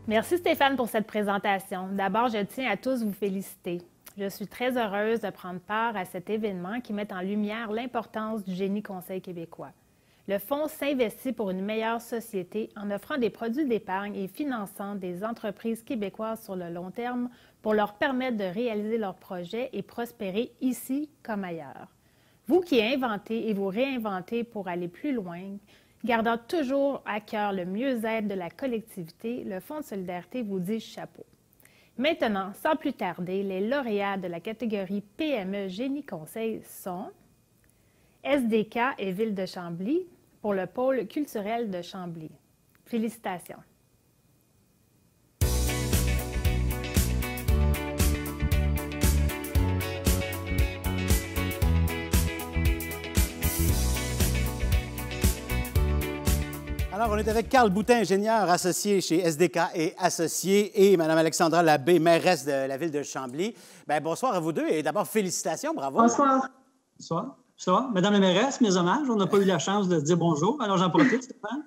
Merci Stéphane pour cette présentation. D'abord, je tiens à tous vous féliciter. Je suis très heureuse de prendre part à cet événement qui met en lumière l'importance du Génie Conseil québécois. Le Fonds s'investit pour une meilleure société en offrant des produits d'épargne et finançant des entreprises québécoises sur le long terme pour leur permettre de réaliser leurs projets et prospérer ici comme ailleurs. Vous qui inventez et vous réinventez pour aller plus loin, gardant toujours à cœur le mieux-être de la collectivité, le Fonds de solidarité vous dit chapeau. Maintenant, sans plus tarder, les lauréats de la catégorie PME Génie Conseil sont SDK et Ville de Chambly pour le pôle culturel de Chambly. Félicitations. Alors, on est avec Carl Boutin, ingénieur associé chez SDK et Associés, et Mme Alexandra Labbé, mairesse de la Ville de Chambly. Bien, bonsoir à vous deux et d'abord, félicitations, bravo. Bonsoir. Bonsoir. Bonsoir. Madame la mairesse, mes hommages. On n'a pas eu la chance de se dire bonjour, alors j'en profite, Stéphane.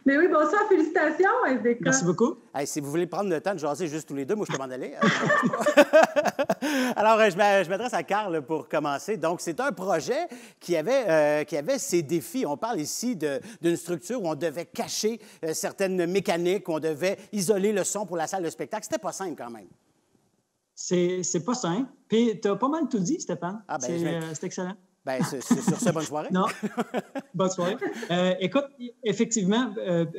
Mais oui, bonsoir, félicitations, SDK. Merci beaucoup. Hey, si vous voulez prendre le temps de jaser juste tous les deux, moi, je peux m'en aller. Alors, je m'adresse à Carl pour commencer. Donc, c'est un projet qui avait ses défis. On parle ici d'une structure où on devait cacher certaines mécaniques, où on devait isoler le son pour la salle de spectacle. C'était pas simple quand même. C'est pas simple. Puis, tu as pas mal tout dit, Stéphane. Ah, ben, c'est excellent. Bien, c'est sur ce, bonne soirée. Non. Bonne soirée. Écoute, effectivement,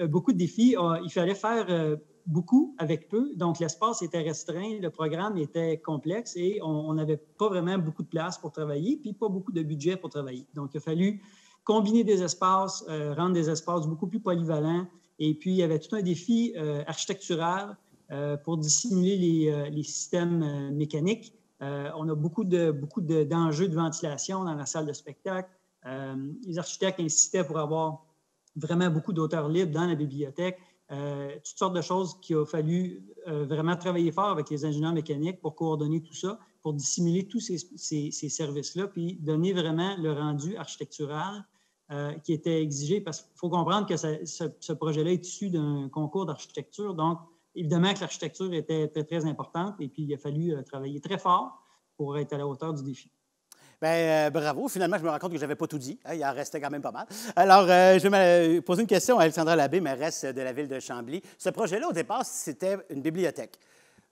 beaucoup de défis. Il fallait faire beaucoup avec peu. Donc, l'espace était restreint, le programme était complexe et on n'avait pas vraiment beaucoup de place pour travailler, puis pas beaucoup de budget pour travailler. Donc, il a fallu combiner des espaces, rendre des espaces beaucoup plus polyvalents. Et puis, il y avait tout un défi architectural pour dissimuler les systèmes mécaniques. On a beaucoup d'enjeux de ventilation dans la salle de spectacle. Les architectes insistaient pour avoir vraiment beaucoup d'auteurs libres dans la bibliothèque. Toutes sortes de choses qu'il a fallu vraiment travailler fort avec les ingénieurs mécaniques pour coordonner tout ça, pour dissimuler tous ces services-là, puis donner vraiment le rendu architectural qui était exigé. Parce qu'il faut comprendre que ce projet-là est issu d'un concours d'architecture. Donc, évidemment que l'architecture était très importante et puis il a fallu travailler très fort pour être à la hauteur du défi. Bien, bravo. Finalement, je me rends compte que je n'avais pas tout dit. Il en restait quand même pas mal. Alors, je vais me poser une question à Alexandra Labbé, mairesse de la Ville de Chambly. Ce projet-là, au départ, c'était une bibliothèque.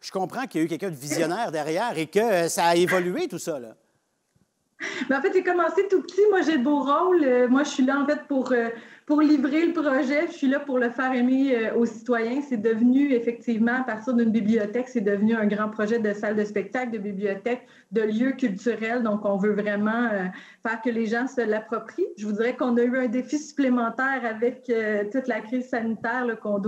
Je comprends qu'il y a eu quelqu'un de visionnaire derrière et que ça a évolué, tout ça, là. Mais en fait, j'ai commencé tout petit. Moi, j'ai le beau rôle. Moi, je suis là, en fait, pour livrer le projet. Je suis là pour le faire aimer aux citoyens. C'est devenu, effectivement, à partir d'une bibliothèque, c'est devenu un grand projet de salle de spectacle, de bibliothèque, de lieux culturels. Donc, on veut vraiment faire que les gens se l'approprient. Je vous dirais qu'on a eu un défi supplémentaire avec toute la crise sanitaire là, qu'on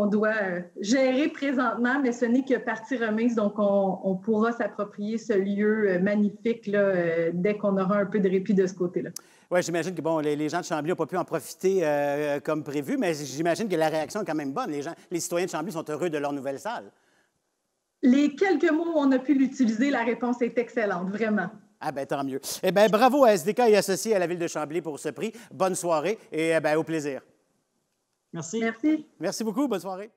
doit gérer présentement, mais ce n'est que partie remise, donc on pourra s'approprier ce lieu magnifique là, dès qu'on aura un peu de répit de ce côté-là. Oui, j'imagine que bon, les gens de Chambly n'ont pas pu en profiter comme prévu, mais j'imagine que la réaction est quand même bonne. Les citoyens de Chambly sont heureux de leur nouvelle salle. Les quelques mots où on a pu l'utiliser, la réponse est excellente, vraiment. Ah bien, tant mieux. Eh bien, bravo à SDK et Associés à la Ville de Chambly pour ce prix. Bonne soirée et au plaisir. Merci. Merci. Merci beaucoup. Bonne soirée.